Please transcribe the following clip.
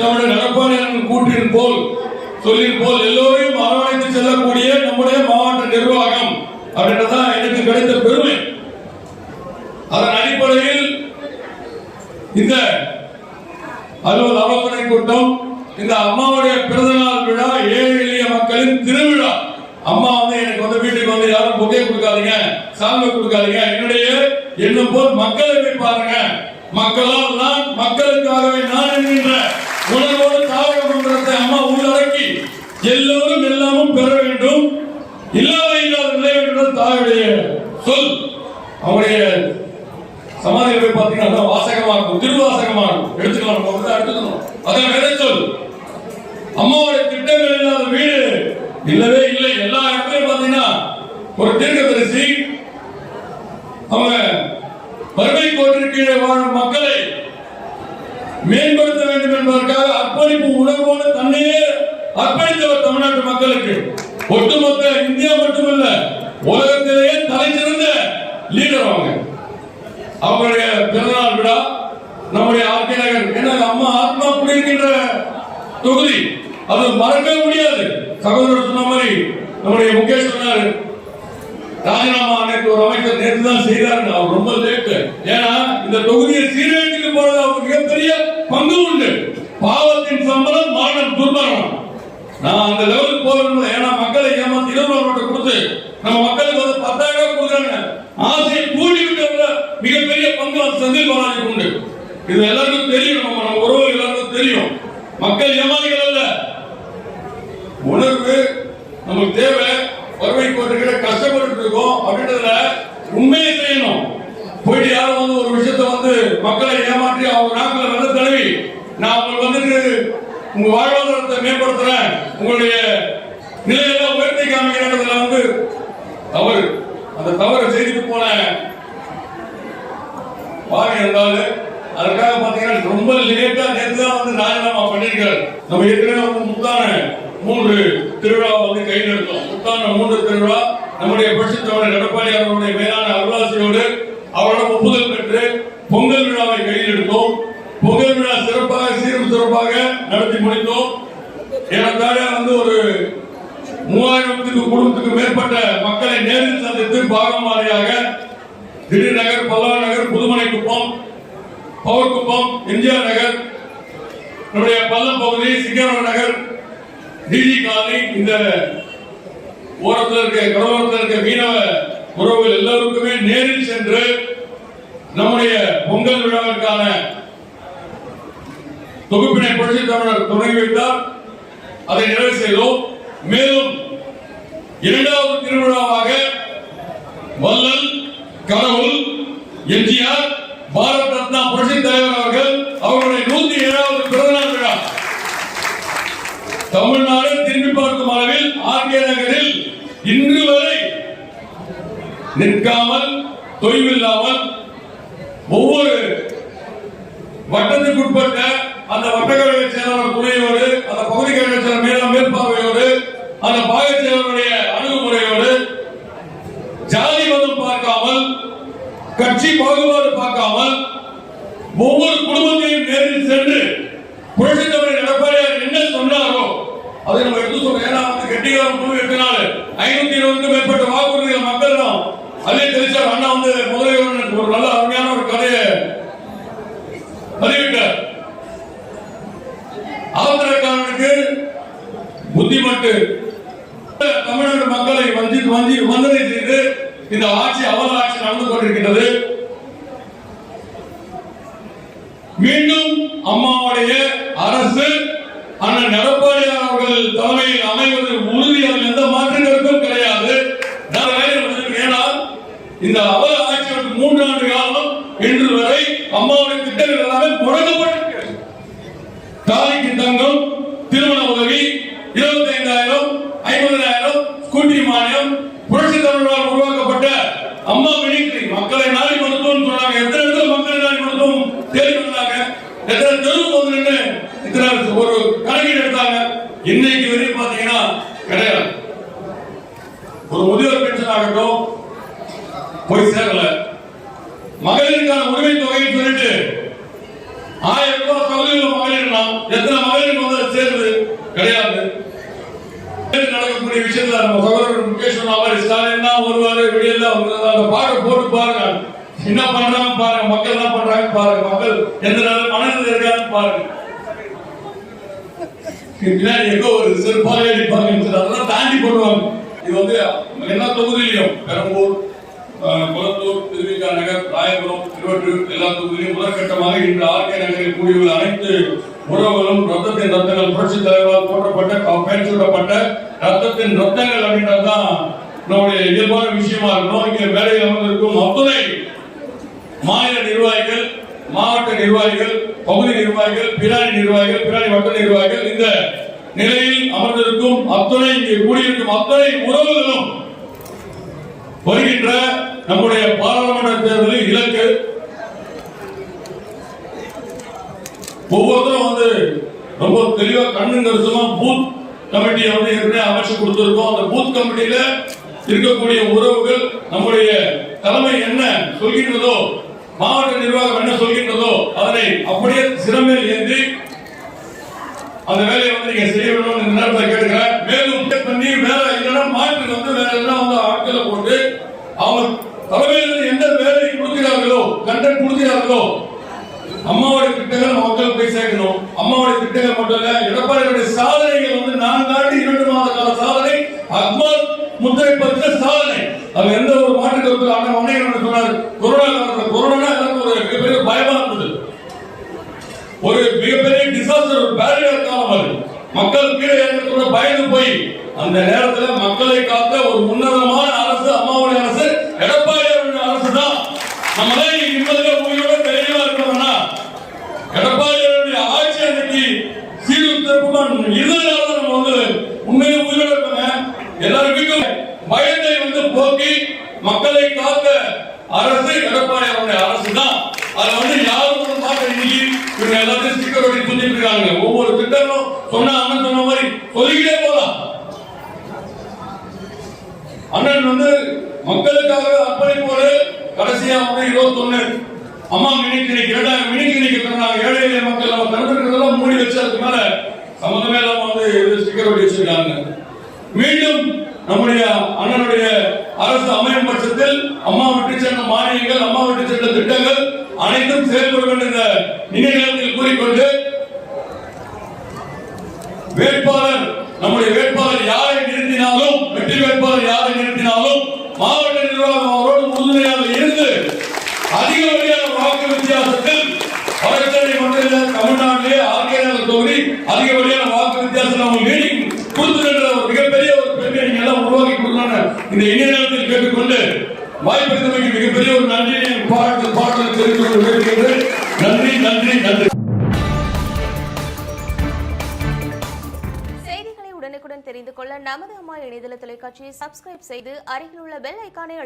தமிழர் எடப்பாடியாரின் கூற்றின் போல் சொல்லின் போல் எல்லோரையும் அரவணைத்து செல்லக்கூடிய நம்முடைய மாவட்ட நிர்வாகம் அப்படின்றதான் எனக்கு கிடைத்த பெருமை. அதன் அடிப்படையில் இந்த அலுவல் ஆலோசனை கூட்டம், இந்த அம்மாவுடைய பிறந்தநாள் விழா, ஏழை எளிய மக்களின் திருவிழா. அம்மா எனக்கு வீட்டுக்கு வந்து யாரும் புகை கொடுக்காதீங்க, சால்வை கொடுக்காதீங்க, என்னுடைய எண்ணம் போல் மக்களை போய் பாருங்க, மக்களால் நான், மக்களுக்காகவே நான் என்கின்ற உணர்வோடு தாவக மன்றத்தை அம்மா உள்ளடக்கி எல்லோரும் எல்லாமும் பெற வேண்டும், இல்லாத நிலை வேண்டும் தாயுடைய சொல். அவருடைய சமாதியில் போய் பார்த்தீங்கன்னா வாசகமா இருக்கும், திருவாசகமா இருக்கும், எடுத்துக்கலாம். அதான் வேற சொல். அம்மாவுடைய திட்டங்கள் இல்லாத வீடு இல்லவே இல்லை. எல்லா இடத்துலையும் பார்த்தீங்கன்னா ஒரு தீர்க்கதரிசி அவங்க வறுமை கோட்டிற்கு கீழே வாழும் மக்களை மேம்படுத்த வேண்டும் என்பதற்காக அர்ப்பணிப்பு உணர்வோடு தன்னையே அர்ப்பணித்தவர் தமிழ்நாட்டு மக்களுக்கு. ஒட்டுமொத்த இந்தியா மட்டுமல்ல, உலகத்திலேயே தலை சிறந்த லீடர் அவங்க. அவங்களுடைய பிறந்தநாள் விழா நம்முடைய ஆர்கே நகர், ஏன்னா அம்மா ஆத்மா குடியிருக்கின்ற தொகுதி, அது மறக்கவே முடியாது. சகோதரர் சொன்ன மாதிரி நம்முடைய முகேஷ் சொன்னார், ராஜினாமா நேற்று ஒரு அமைச்சர் நேற்று தான் செய்தார். அவர் ரொம்ப லேட்டு. ஏன்னா இந்த தொகுதியை சீரழித்து போறது அவருக்கு மிகப்பெரிய பங்கு உண்டு. பாவத்தின் சம்பளம் மரணம், துர்மரணம். நான் அந்த லெவலுக்கு போகணும். ஏன்னா மக்களை ஏமாத்தி 20 நோட்டை கொடுத்து நம்ம மக்களுக்கு வந்து 10,000 கொடுக்குறாங்க. ஆசையை கூட்டி விட்டவங்க மிகப்பெரிய பங்கு அந்த செந்தில் பாலாஜிக்கு உண்டு. இது எல்லாருக்கும் தெரியும், நம்ம உறவு எல்லாருக்கும் தெரியும். மக்கள் ஏமாளிகள் அல்ல. உணர்வு நமக்கு தேவை. வறுமை கோட்டுக்கிட்ட கஷ்டப்பட்டு இருக்கோம் அப்படின்றதுல உண்மையை செய்யணும். போயிட்டு யாரும் வந்து ஒரு விஷயத்தை வந்து மக்களை ஏமாற்றி அவங்க நாட்களை வெள்ள தழுவி நான் உங்களுக்கு வந்துட்டு உங்க வாழ்வாதாரத்தை மேம்படுத்துறேன், உங்களுடைய நிலையெல்லாம் உயர்த்தி காமிக்கிறதுல வந்து தவறு. அந்த தவறை செய்துட்டு போன பாவி இருந்தாலும் அதுக்காக பாத்தீங்கன்னா ரொம்ப லேட்டா நேற்று தான் வந்து ராஜினாமா பண்ணிருக்காரு. நம்ம ஏற்கனவே வந்து முத்தான 3 திருவிழாவை வந்து கையில் எடுத்தோம். முத்தான 3 திருவிழா நம்முடைய புரட்சி தலைவர் எடப்பாடி அவர்களுடைய மேலான அருளாசியோடு அவரோட ஒப்புதல் பெற்று பொங்கல் விழாவை கையில் எடுத்தோம். பொங்கல் விழா சிறப்பாக சீரும் சிறப்பாக நடத்தி முடித்தோம். ஏறத்தாழ வந்து ஒரு 3000 குடும்பத்துக்கு மேற்பட்ட மக்களை நேரில் சந்தித்து பாகம் வாரியாக திடீர் நகர், பல்லா நகர், புதுமனை குப்பம், பவர்குப்பம், எம்ஜிஆர் நகர், நம்முடைய பல்லம் பகுதி, சிங்கரவ நகர், டிஜி காலனி, இந்த ஓரத்தில் இருக்க கடலோரத்தில் இருக்க மீனவ உறவுகள் எல்லாருக்குமே நேரில் சென்று நம்முடைய பொங்கல் விழாவிற்கான தொகுப்பினை புரட்சி தமிழர் தொடங்கி வைத்தார். அதை நிறைவு செய்தோம். மேலும் 2வது திருவிழாவாக வள்ளல், கடவுள், எம்ஜிஆர், பாரத் ரத்னா புரட்சி தலைவர் அவர்கள் அவருடைய 107வது பிறந்தநாள் விழா தமிழ்நாடு திரும்பி பார்க்கும் அளவில் ஆர்கே நகரில் இன்று வரை நிற்காமல் தொய்வில்லாமல் ஒவ்வொரு வட்டத்துக்குட்பட்ட அந்த வட்டக்கழக செயலாளர் துணையோடு, அந்த பகுதி கழக செயலர் மேற்பார்வையோடு, அந்த பாக செயலருடைய அணுகுமுறையோடு ஜாதி மதம் பார்க்காமல், கட்சி பாகுபாடு பார்க்காமல் ஒவ்வொரு குடும்பத்தையும் நேரில் சென்று புரட்சி தலைவர் எடப்பாடியார் என்ன சொன்னாரோ அதை நம்ம எடுத்து சொல்றோம். ஏன்னா கெட்டிகாரம் குழு 8 நாள் 520க்கும் மேற்பட்ட வாக்குறுதிகள் மக்கள் தான் அதே தெரிச்சார். அண்ணா வந்து முதல்வர் ஒரு நல்ல அருமையான ஒரு கதையை பதிவிட்டார். ஆந்திரக்காரனுக்கு புத்திமட்டு தமிழ்நாடு மக்களை வந்தனை செய்து இந்த ஆட்சி அவல ஆட்சி நடந்து கொண்டிருக்கின்றது. மீண்டும் அம்மாவுடைய அரசு அண்ணன் எடப்பாடியார் அவர்கள் தலைமையில் அமைவது உறுதி. அதில் எந்த மாற்றங்களுக்கும் கிடையாது. ஏனால் இந்த அவல ஆட்சிக்கு 3 ஆண்டு காலம் இன்று வரை அம்மாவுடைய திட்டங்கள் எல்லாமே முடக்கப்பட்டிருக்கிறது. தாலிக்கு தங்கம், திருமண உதவி, 25,000, 50,000, ஸ்கூட்டி மானியம், புரட்சி தமிழரால் உருவாக்கப்பட்ட அம்மா மினிஸ்ட்ரி, மக்களை நாடி மருத்துவம் சொன்னாங்க. எத்தனை இடத்துல மக்களை நாடி மருத்துவம் தேடி வந்தாங்க, எத்தனை தெருவுக்கு வந்து நின்று இத்தனை ஒரு கணக்கீடு எடுத்தாங்க. இன்னைக்கு வரையும் பாத்தீங்கன்னா கிடையாது. ஒரு முதியோர் பென்ஷன் ஆகட்டும் போய் சேரல. மகளிருக்கான உரிமை தொகைன்னு சொல்லிட்டு 1000 ரூபாய் தொகையில் மகளிர் எத்தனை எத்தனை மகளிருக்கு வந்து சேர்ந்து கிடையாது. நடக்கக்கூடிய விஷயத்துல நம்ம சகோதரர் முகேஷ் மாதிரி ஸ்டாலின் தான் வருவாரு, வெளியெல்லாம் அந்த பாட்டை போட்டு பாருங்க, என்ன பண்றாங்க பாருங்க, மக்கள் என்ன பண்றாங்க பாருங்க, மக்கள் எந்த மனதில் இருக்காங்க பாருங்க. பின்னாடி எங்க ஒரு சிறப்பாக அடிப்பாங்க, அதெல்லாம் தாண்டி போடுவாங்க. இது வந்து எல்லா தொகுதியிலையும் பெரம்பூர், குளத்தூர், திருவிக நகர், ராயபுரம், திருவள்ளூர் எல்லா தொகுதியிலும் முதற்கட்டமாக இன்று ஆர்கே நகரில் கூடியுள்ள அனைத்து உறவுகளும் ரத்தத்தின் ரத்தங்கள் புரட்சி தலைவரால் போற்றப்பட்ட பெயர் சூட்டப்பட்ட ரத்தத்தின் ரத்தங்கள் அப்படின்றதுதான் நம்முடைய இயல்பான விஷயமா இருக்கணும். இங்க வேலையில் அமர்ந்திருக்கும் அத்துணை மாநில நிர்வாகிகள், மாவட்ட நிர்வாகிகள், பகுதி நிர்வாகிகள், பிராணி நிர்வாகிகள், பிராணி வட்ட நிர்வாகிகள், இந்த நிலையில் அமர்ந்திருக்கும் அத்துணை இங்கே கூடியிருக்கும் அத்துணை உறவுகளும் வருகின்ற நம்முடைய பாராளுமன்ற தேர்தலில் இலக்கு ஒவ்வொருத்தரும் வந்து ரொம்ப தெளிவா கண்ணு கருத்துமா பூத் கமிட்டியை வந்து ஏற்கனவே அமைச்சு கொடுத்திருக்கோம். அந்த பூத் கமிட்டியில இருக்கக்கூடிய உறவுகள் நம்முடைய தலைமை என்ன சொல்கின்றதோ, மாவட்ட நிர்வாகம் என்ன சொல்கின்றதோ அதனை அப்படியே சிறமேல் ஏந்தி அந்த வேலையை வந்து நீங்க செய்ய வேண்டும் இந்த நேரத்தில் கேட்டுக்கிறேன். மேலும் பண்ணி வேற இல்லைன்னா மாற்று வந்து வேற எல்லாம் வந்து ஆட்களை போட்டு அவங்க தலைமையிலிருந்து எந்த வேலையை கொடுக்கிறார்களோ, கண்டென்ட் கொடுக்கிறார்களோ, அம்மாவுடைய திட்டங்கள் மக்கள் போய் சேர்க்கணும். அம்மாவுடைய திட்டங்கள் மட்டும் இல்ல, எடப்பாடியுடைய சாதனைகள் வந்து 4 ஆண்டு 2 மாத கால சாதனை, அக்மால் முத்திரை பதித்த சாதனை. அது எந்த ஒரு மாற்று கருத்து அண்ணன் வணிகர் சொன்னார். கொரோனா காலத்தில் கொரோனா ஒரு மிகப்பெரிய பயமா இருந்தது, ஒரு மிகப்பெரிய டிசாஸ்டர், ஒரு பேரிடர் காலம். அது மக்கள் கீழே இறங்க பயந்து போய் அந்த நேரத்தில் மக்களை காத்த ஒரு உன்னதமான அரசு அம்மாவுடைய அரசு, எடப்பாடியுடைய அரசு தான். நம்மளே நிம்மதியா உயிரோட தெளிவா இருக்கணும்னா எடப்பாடியுடைய ஆட்சி அன்னைக்கு சீர்திருத்தம் இருந்ததுனால நம்ம வந்து உண்மையை உயிரோட இருக்காங்க. எல்லாரும் வீட்டும் பயத்தை வந்து போக்கி மக்களை காத்த அரசு எடப்பாடியுடைய அரசு தான். அதை வந்து யாரும் பார்க்க இன்னைக்கு இவங்க எல்லாத்தையும் ஸ்டிக்கர் ஒட்டி சொல்லிட்டு இருக்காங்க. ஒவ்வொரு திட்டமும் சொன்ன அண்ணன் சொன்ன மாதிரி சொல்லிக்கிட்டே போலாம். அண்ணன் வந்து மக்களுக்காக அர்ப்பணிப்போடு கடைசியா வந்து 21 அம்மா மினிக்கிணிக்கு 2000 மினிக்கிணிக்கு தந்தாங்க. ஏழை எளிய மக்கள் நம்ம தடுக்கிறதெல்லாம் மூடி வச்சு அதுக்கு மேல சம்பந்தமே இல்லாம வந்து ஸ்டிக்கர் ஒட்டி வச்சிருக்காங்க. மீண்டும் நம்முடைய அண்ணனுடைய அரசு அமையும் பட்சத்தில் அம்மா விட்டு சென்ற மானியங்கள், அம்மா விட்டு சென்ற திட்டங்கள் அனைத்தும் செயல்படும் என்ற நினைவில் கூறிக்கொண்டு வேட்பாளர் நம்முடைய வேட்பாளர் யாரை நிறுத்தினாலும், வெற்றி வேட்பாளர் யாரை நிறுத்தினாலும் மாவட்ட நிர்வாகம் அவரோடு உறுதுணையாக இருந்து அதிகப்படியான வாக்கு வித்தியாசத்தில் வடசென்னை மட்டும் தமிழ்நாட்டிலே ஆர்கே நகர் தொகுதி அதிகப்படியான வாக்கு வித்தியாசத்தில் அவங்க லீடிங் கொடுத்துக்கின்ற ஒரு மிகப்பெரிய ஒரு பெருமையை நீங்க எல்லாம் உருவாக்கி கொடுக்கணும் இந்த இணைய நேரத்தில் கேட்டுக்கொண்டு வாய்ப்பளித்தமைக்கு மிகப்பெரிய ஒரு நன்றியை பாராட்டு தெரிவித்துக் கொண்டு கேட்கின்றேன். நன்றி நன்றி நன்றி. செய்திகளை உடனுக்குடன் தெரிந்து கொள்ள நமது அம்மா இணையதள தொலைக்காட்சியை சப்ஸ்கிரைப் செய்து அருகில் உள்ள பெல் ஐகானை